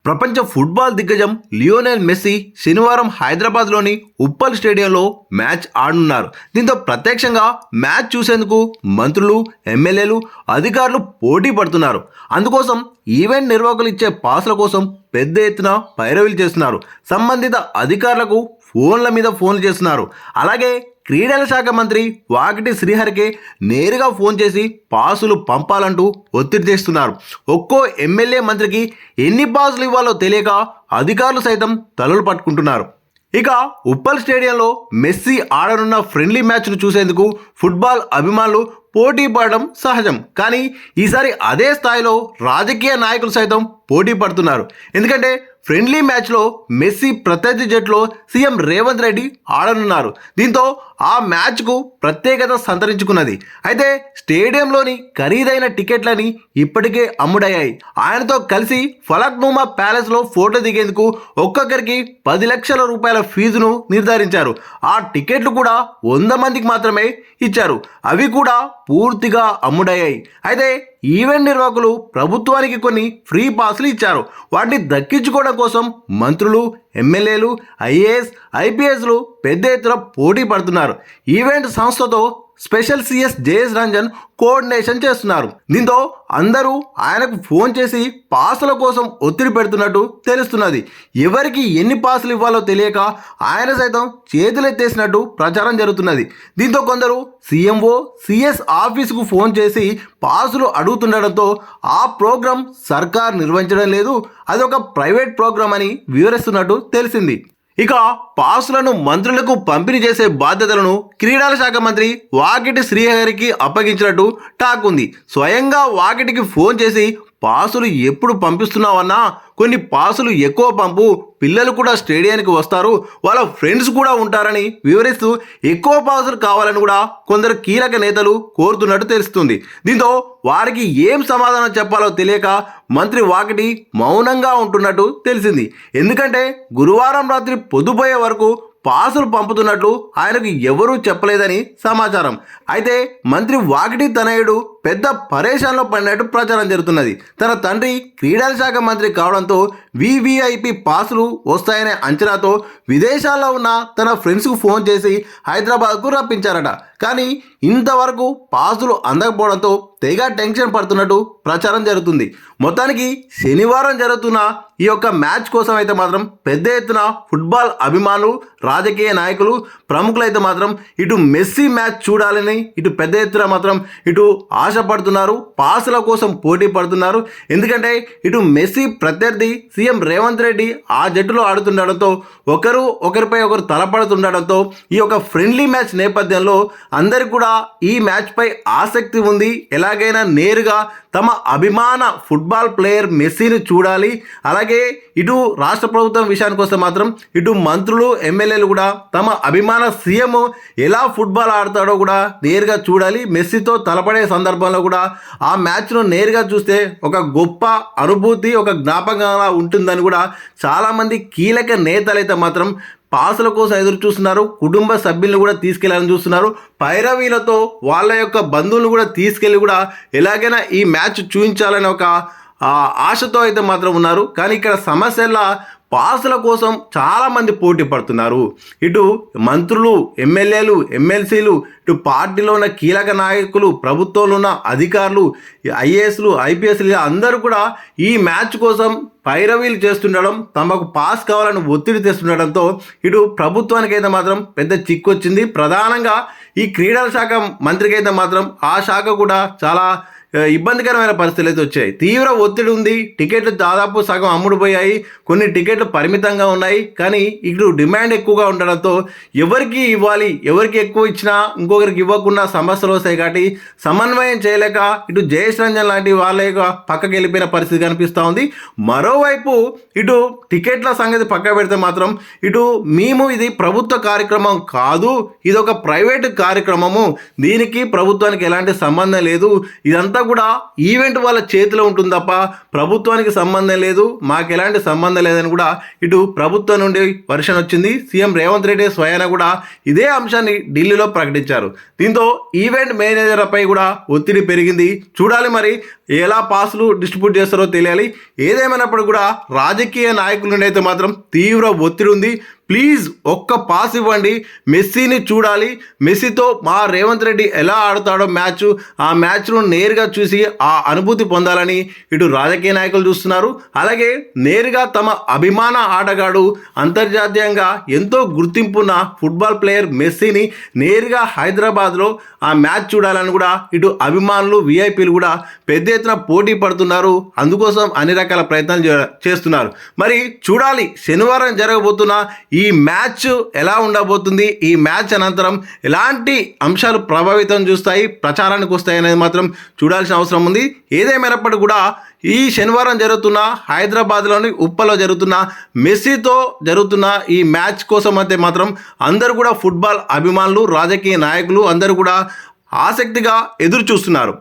ప్రపంచ ఫుట్బాల్ దిగ్గజం Lionel Messi శనివారం హైదరాబాద్లోని ఉప్పల్ స్టేడియంలో మ్యాచ్ ఆడనున్నారు. దీంతో ప్రత్యక్షంగా మ్యాచ్ చూసేందుకు మంత్రులు, ఎమ్మెల్యేలు, అధికారులు పోటీ పడుతున్నారు. అందుకోసం ఈవెంట్ నిర్వాహకులు ఇచ్చే పాసుల కోసం పెద్ద ఎత్తున పైరవీలు చేస్తున్నారు. సంబంధిత అధికారులకు ఫోన్ల మీద ఫోన్లు చేస్తున్నారు. అలాగే క్రీడల శాఖ మంత్రి వాకిటి శ్రీహరికి నేరుగా ఫోన్ చేసి పాసులు పంపాలంటూ ఒత్తిడి చేస్తున్నారు. ఒక్కో ఎమ్మెల్యే మంత్రికి ఎన్ని పాసులు ఇవ్వాలో తెలియక అధికారులు సైతం తలలు పట్టుకుంటున్నారు. ఇక ఉప్పల్ స్టేడియంలో మెస్సీ ఆడనున్న ఫ్రెండ్లీ మ్యాచ్ను చూసేందుకు ఫుట్బాల్ అభిమానులు పోటీ పడడం సహజం. కానీ ఈసారి అదే స్థాయిలో రాజకీయ నాయకులు సైతం పోటీ పడుతున్నారు. ఎందుకంటే ఫ్రెండ్లీ మ్యాచ్లో మెస్సీ ప్రత్యర్థి జట్టులో సీఎం రేవంత్ రెడ్డి ఆడనున్నారు. దీంతో ఆ మ్యాచ్కు ప్రత్యేకత సంతరించుకున్నది. అయితే స్టేడియంలోని ఖరీదైన టికెట్లని ఇప్పటికే అమ్ముడయ్యాయి. ఆయనతో కలిసి ఫలక్నుమా ప్యాలెస్లో ఫోటో దిగేందుకు ఒక్కొక్కరికి 10 లక్షల రూపాయల ఫీజును నిర్ధారించారు. ఆ టికెట్లు కూడా 100 మందికి మాత్రమే ఇచ్చారు. అవి కూడా పూర్తిగా అమ్ముడయ్యాయి. అయితే ఈవెంట్ నిర్వాహకులు ప్రభుత్వానికి కొన్ని ఫ్రీ పాసులు ఇచ్చారు. వాటిని దక్కించుకోవడం కోసం మంత్రులు, ఎమ్మెల్యేలు, ఐఏఎస్, ఐపీఎస్లు పెద్ద ఎత్తున పోటీ పడుతున్నారు. ఈవెంట్ సంస్థతో special CS JS Ranjan coordination చేస్తున్నారు. దీంతో అందరూ ఆయనకు ఫోన్ చేసి పాసుల కోసం ఒత్తిడి పెడుతున్నట్టు తెలుస్తున్నది. ఎవరికి ఎన్ని పాసులు ఇవ్వాలో తెలియక ఆయన సైతం చేతులెత్తేసినట్టు ప్రచారం జరుగుతున్నది. దీంతో కొందరు సీఎంఓ, సిఎస్ ఆఫీసుకు ఫోన్ చేసి పాసులు అడుగుతుండడంతో ఆ ప్రోగ్రాం సర్కార్ నిర్వహించడం లేదు, అదొక ప్రైవేట్ ప్రోగ్రాం అని వివరిస్తున్నట్టు తెలిసింది. ఇక పాసులను మంత్రులకు పంపిణీ చేసే బాధ్యతలను క్రీడల శాఖ మంత్రి వాకిటి శ్రీహరికి అప్పగించినట్టు టాక్ ఉంది. స్వయంగా వాకిటికి ఫోన్ చేసి పాసులు ఎప్పుడు పంపిస్తున్నావన్నా, కొన్ని పాసులు ఎక్కువ పంపు, పిల్లలు కూడా స్టేడియానికి వస్తారు, వాళ్ళ ఫ్రెండ్స్ కూడా ఉంటారని వివరిస్తూ ఎక్కువ పాసులు కావాలని కూడా కొందరు కీలక నేతలు కోరుతున్నట్టు తెలుస్తుంది. దీంతో వారికి ఏం సమాధానం చెప్పాలో తెలియక మంత్రి వాకిటి మౌనంగా ఉంటున్నట్టు తెలిసింది. ఎందుకంటే గురువారం రాత్రి పొద్దుపోయే వరకు పాసులు పంపుతున్నట్లు ఆయనకు ఎవరూ చెప్పలేదని సమాచారం. అయితే మంత్రి వాకిటి తనయుడు పెద్ద పరేషాన్లో పడినట్టు ప్రచారం జరుగుతున్నది. తన తండ్రి క్రీడల శాఖ మంత్రి కావడంతో వివిఐపి పాసులు వస్తాయనే అంచనాతో విదేశాల్లో ఉన్న తన ఫ్రెండ్స్కు ఫోన్ చేసి హైదరాబాద్కు రప్పించారట. కానీ ఇంతవరకు పాసులు అందకపోవడంతో తెగ టెన్షన్ పడుతున్నట్టు ప్రచారం జరుగుతుంది. మొత్తానికి శనివారం జరుగుతున్న ఈ యొక్క మ్యాచ్ కోసం అయితే మాత్రం పెద్ద ఎత్తున ఫుట్బాల్ అభిమానులు, రాజకీయ నాయకులు, ప్రముఖులు అయితే మాత్రం ఇటు మెస్సీ మ్యాచ్ చూడాలని ఇటు పెద్ద ఎత్తున మాత్రం ఇటు ఆశపడుతున్నారు, పాసుల కోసం పోటీ పడుతున్నారు. ఎందుకంటే ఇటు మెస్సీ ప్రత్యర్థి సీఎం రేవంత్ రెడ్డి ఆ జట్టులో ఆడుతుండడంతో ఒకరిపై ఒకరు తలపడుతుండడంతో ఈ యొక్క ఫ్రెండ్లీ మ్యాచ్ నేపథ్యంలో అందరికి కూడా ఈ మ్యాచ్పై ఆసక్తి ఉంది. ఎలాగైనా నేరుగా తమ అభిమాన ఫుట్బాల్ ప్లేయర్ మెస్సీని చూడాలి. అలాగే ఇటు రాష్ట్ర ప్రభుత్వం విషయానికి వస్తే మాత్రం ఇటు మంత్రులు, ఎమ్మెల్యేలు కూడా తమ అభిమాన సీఎం ఎలా ఫుట్బాల్ ఆడతాడో కూడా నేరుగా చూడాలి. మెస్సీతో తలపడే సందర్భంలో కూడా ఆ మ్యాచ్ను నేరుగా చూస్తే ఒక గొప్ప అనుభూతి, ఒక జ్ఞాపకంగా ఉంటుందని కూడా చాలామంది కీలక నేతలు అయితే మాత్రం పాసుల కోసం ఎదురు చూస్తున్నారు. కుటుంబ సభ్యులను కూడా తీసుకెళ్లాలని చూస్తున్నారు. పైరవీలతో వాళ్ళ యొక్క బంధువులను కూడా తీసుకెళ్లి కూడా ఎలాగైనా ఈ మ్యాచ్ చూపించాలని ఒక ఆశతో అయితే మాత్రం ఉన్నారు. కానీ ఇక్కడ సమస్యల పాసుల కోసం చాలామంది పోటీ పడుతున్నారు. ఇటు మంత్రులు, ఎమ్మెల్యేలు, ఎమ్మెల్సీలు, ఇటు పార్టీలో ఉన్న కీలక నాయకులు, ప్రభుత్వంలో ఉన్న అధికారులు, ఐఏఎస్లు, ఐపీఎస్లు అందరూ కూడా ఈ మ్యాచ్ కోసం పైరవీలు చేస్తుండడం, తమకు పాస్ కావాలని ఒత్తిడి తెస్తుండడంతో ఇటు ప్రభుత్వానికి అయితే మాత్రం పెద్ద చిక్కు వచ్చింది. ప్రధానంగా ఈ క్రీడల శాఖ మంత్రికి అయితే మాత్రం ఆ శాఖ కూడా చాలా ఇబ్బందికరమైన పరిస్థితులు అయితే వచ్చాయి. తీవ్ర ఒత్తిడి ఉంది. టికెట్లు దాదాపు సగం అమ్ముడుపోయాయి. కొన్ని టికెట్లు పరిమితంగా ఉన్నాయి. కానీ ఇటు డిమాండ్ ఎక్కువగా ఉండడంతో ఎవరికి ఇవ్వాలి, ఎవరికి ఎక్కువ ఇచ్చినా ఇంకొకరికి ఇవ్వకుండా సమస్యలు వస్తాయి. కాబట్టి సమన్వయం చేయలేక ఇటు జయేష్ రంజన్ లాంటి వాళ్ళ పక్కకి వెళ్ళిపోయిన పరిస్థితి కనిపిస్తూ ఉంది. మరోవైపు ఇటు టికెట్ల సంగతి పక్క పెడితే మాత్రం ఇటు మేము ఇది ప్రభుత్వ కార్యక్రమం కాదు, ఇది ఒక ప్రైవేట్ కార్యక్రమము, దీనికి ప్రభుత్వానికి ఎలాంటి సంబంధం లేదు, ఇదంతా ఇదంతా కూడా ఈవెంట్ వాళ్ళ చేతిలో ఉంటుంది తప్ప ప్రభుత్వానికి సంబంధం లేదు, మాకు ఎలాంటి సంబంధం లేదని కూడా ఇటు ప్రభుత్వం నుండి వర్షన్ వచ్చింది. సీఎం రేవంత్ రెడ్డి స్వయాన కూడా ఇదే అంశాన్ని ఢిల్లీలో ప్రకటించారు. దీంతో ఈవెంట్ మేనేజర్లపై కూడా ఒత్తిడి పెరిగింది. చూడాలి మరి ఎలా పాసులు డిస్ట్రిబ్యూట్ చేస్తారో తెలియాలి. ఏదేమైనప్పుడు కూడా రాజకీయ నాయకుల నుండి అయితే మాత్రం తీవ్ర ఒత్తిడి ఉంది. ప్లీజ్ ఒక్క పాస్ ఇవ్వండి, మెస్సీని చూడాలి, మెస్సీతో మా రేవంత్ రెడ్డి ఎలా ఆడతాడో మ్యాచ్, ఆ మ్యాచ్ను నేరుగా చూసి ఆ అనుభూతి పొందాలని ఇటు రాజకీయ నాయకులు చూస్తున్నారు. అలాగే నేరుగా తమ అభిమాన ఆటగాడు, అంతర్జాతీయంగా ఎంతో గుర్తింపున్న ఫుట్బాల్ ప్లేయర్ మెస్సీని నేరుగా హైదరాబాద్లో ఆ మ్యాచ్ చూడాలని కూడా ఇటు అభిమానులు, విఐపీలు కూడా పెద్ద ఎత్తున పోటీ పడుతున్నారు. అందుకోసం అన్ని రకాల ప్రయత్నాలు చేస్తున్నారు. మరి చూడాలి శనివారం జరగబోతున్న ఈ మ్యాచ్ ఎలా ఉండబోతుంది, ఈ మ్యాచ్ అనంతరం ఎలాంటి అంశాలు ప్రభావితం చూస్తాయి, ప్రచారానికి వస్తాయి అనేది మాత్రం చూడాల్సిన అవసరం ఉంది. ఏదేమైనప్పటికీ కూడా ఈ శనివారం జరుగుతున్న హైదరాబాద్లోని ఉప్పలో జరుగుతున్న మెస్సీతో జరుగుతున్న ఈ మ్యాచ్ కోసం అయితే మాత్రం అందరూ కూడా ఫుట్బాల్ అభిమానులు, రాజకీయ నాయకులు అందరూ కూడా ఆసక్తిగా ఎదురు చూస్తున్నారు.